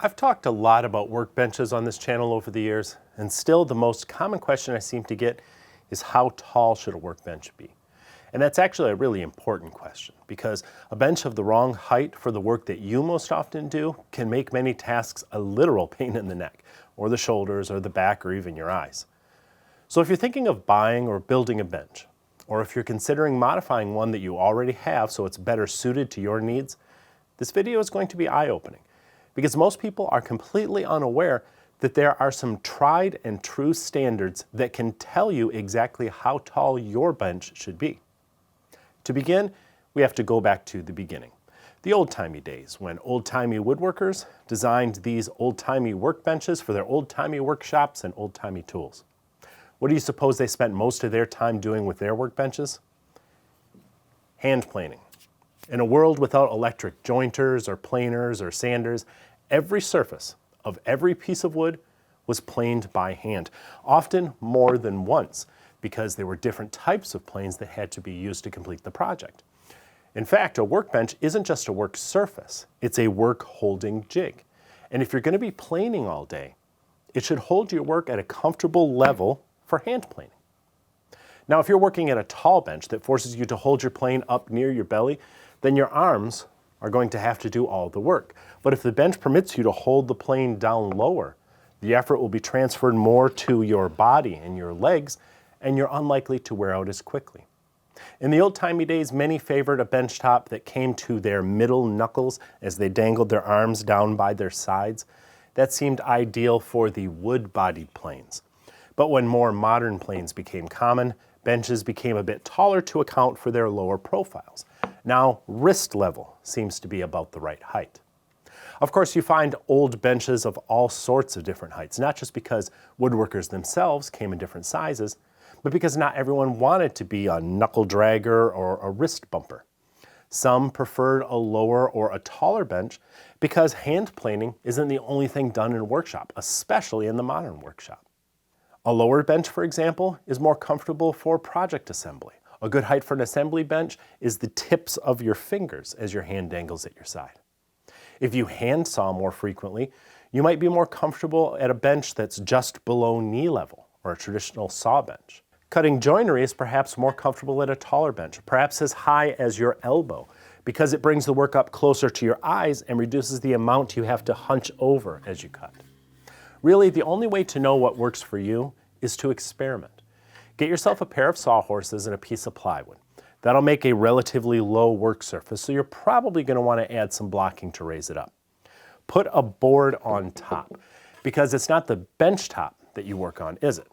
I've talked a lot about workbenches on this channel over the years, and still the most common question I seem to get is how tall should a workbench be? And that's actually a really important question because a bench of the wrong height for the work that you most often do can make many tasks a literal pain in the neck, or the shoulders, or the back, or even your eyes. So if you're thinking of buying or building a bench, or if you're considering modifying one that you already have so it's better suited to your needs, this video is going to be eye-opening. Because most people are completely unaware that there are some tried and true standards that can tell you exactly how tall your bench should be. To begin, we have to go back to the beginning, the old-timey days when old-timey woodworkers designed these old-timey workbenches for their old-timey workshops and old-timey tools. What do you suppose they spent most of their time doing with their workbenches? Hand planing. In a world without electric jointers or planers or sanders, every surface of every piece of wood was planed by hand, often more than once, because there were different types of planes that had to be used to complete the project. In fact, a workbench isn't just a work surface, it's a work-holding jig. And if you're going to be planing all day, it should hold your work at a comfortable level for hand planing. Now, if you're working at a tall bench that forces you to hold your plane up near your belly, then your arms are going to have to do all the work. But if the bench permits you to hold the plane down lower, the effort will be transferred more to your body and your legs, and you're unlikely to wear out as quickly. In the old-timey days, many favored a bench top that came to their middle knuckles as they dangled their arms down by their sides. That seemed ideal for the wood-bodied planes. But when more modern planes became common, benches became a bit taller to account for their lower profiles. Now, wrist level seems to be about the right height. Of course, you find old benches of all sorts of different heights, not just because woodworkers themselves came in different sizes, but because not everyone wanted to be a knuckle dragger or a wrist bumper. Some preferred a lower or a taller bench because hand planing isn't the only thing done in a workshop, especially in the modern workshop. A lower bench, for example, is more comfortable for project assembly. A good height for an assembly bench is the tips of your fingers as your hand dangles at your side. If you hand saw more frequently, you might be more comfortable at a bench that's just below knee level, or a traditional saw bench. Cutting joinery is perhaps more comfortable at a taller bench, perhaps as high as your elbow, because it brings the work up closer to your eyes and reduces the amount you have to hunch over as you cut. Really, the only way to know what works for you is to experiment. Get yourself a pair of sawhorses and a piece of plywood. That'll make a relatively low work surface, so you're probably going to want to add some blocking to raise it up. Put a board on top, because it's not the bench top that you work on, is it?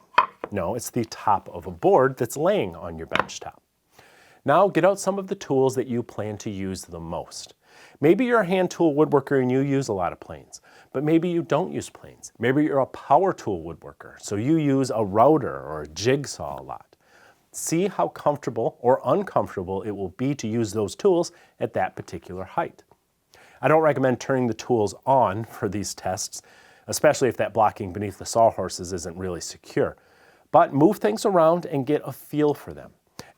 No, it's the top of a board that's laying on your bench top. Now get out some of the tools that you plan to use the most. Maybe you're a hand tool woodworker and you use a lot of planes, but maybe you don't use planes. Maybe you're a power tool woodworker, so you use a router or a jigsaw a lot. See how comfortable or uncomfortable it will be to use those tools at that particular height. I don't recommend turning the tools on for these tests, especially if that blocking beneath the sawhorses isn't really secure. But move things around and get a feel for them.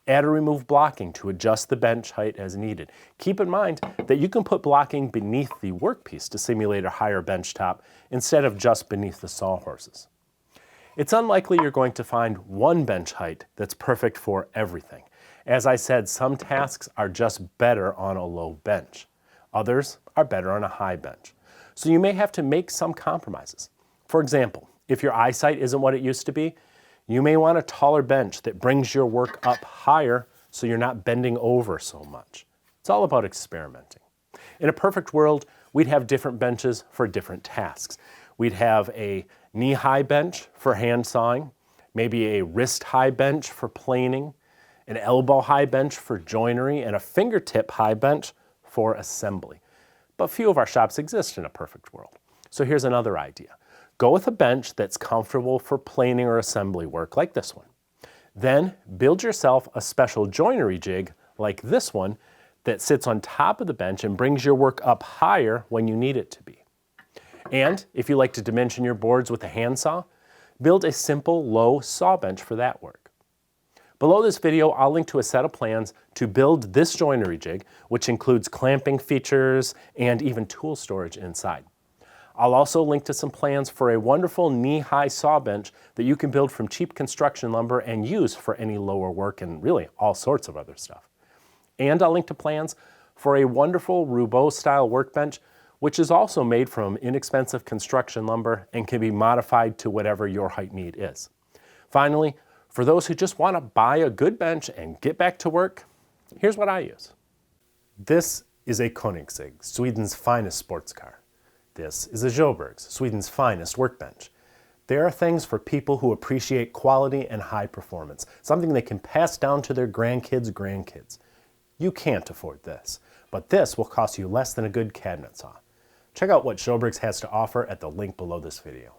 Add or remove blocking to adjust the bench height as needed. Keep in mind that you can put blocking beneath the workpiece to simulate a higher bench top instead of just beneath the sawhorses. It's unlikely you're going to find one bench height that's perfect for everything. As I said, some tasks are just better on a low bench. Others are better on a high bench. So you may have to make some compromises. For example, if your eyesight isn't what it used to be, you may want a taller bench that brings your work up higher so you're not bending over so much. It's all about experimenting. In a perfect world, we'd have different benches for different tasks. We'd have a knee-high bench for hand sawing, maybe a wrist-high bench for planing, an elbow-high bench for joinery, and a fingertip-high bench for assembly. But few of our shops exist in a perfect world. So here's another idea. Go with a bench that's comfortable for planing or assembly work, like this one. Then build yourself a special joinery jig, like this one, that sits on top of the bench and brings your work up higher when you need it to be. And if you like to dimension your boards with a handsaw, build a simple low saw bench for that work. Below this video, I'll link to a set of plans to build this joinery jig, which includes clamping features and even tool storage inside. I'll also link to some plans for a wonderful knee-high saw bench that you can build from cheap construction lumber and use for any lower work and really all sorts of other stuff. And I'll link to plans for a wonderful Roubeau-style workbench, which is also made from inexpensive construction lumber and can be modified to whatever your height need is. Finally, for those who just want to buy a good bench and get back to work, here's what I use. This is a Koenigsegg, Sweden's finest sports car. This is a Sjöbergs, Sweden's finest workbench. There are things for people who appreciate quality and high performance, something they can pass down to their grandkids. You can't afford this, but this will cost you less than a good cabinet saw. Check out what Sjöbergs has to offer at the link below this video.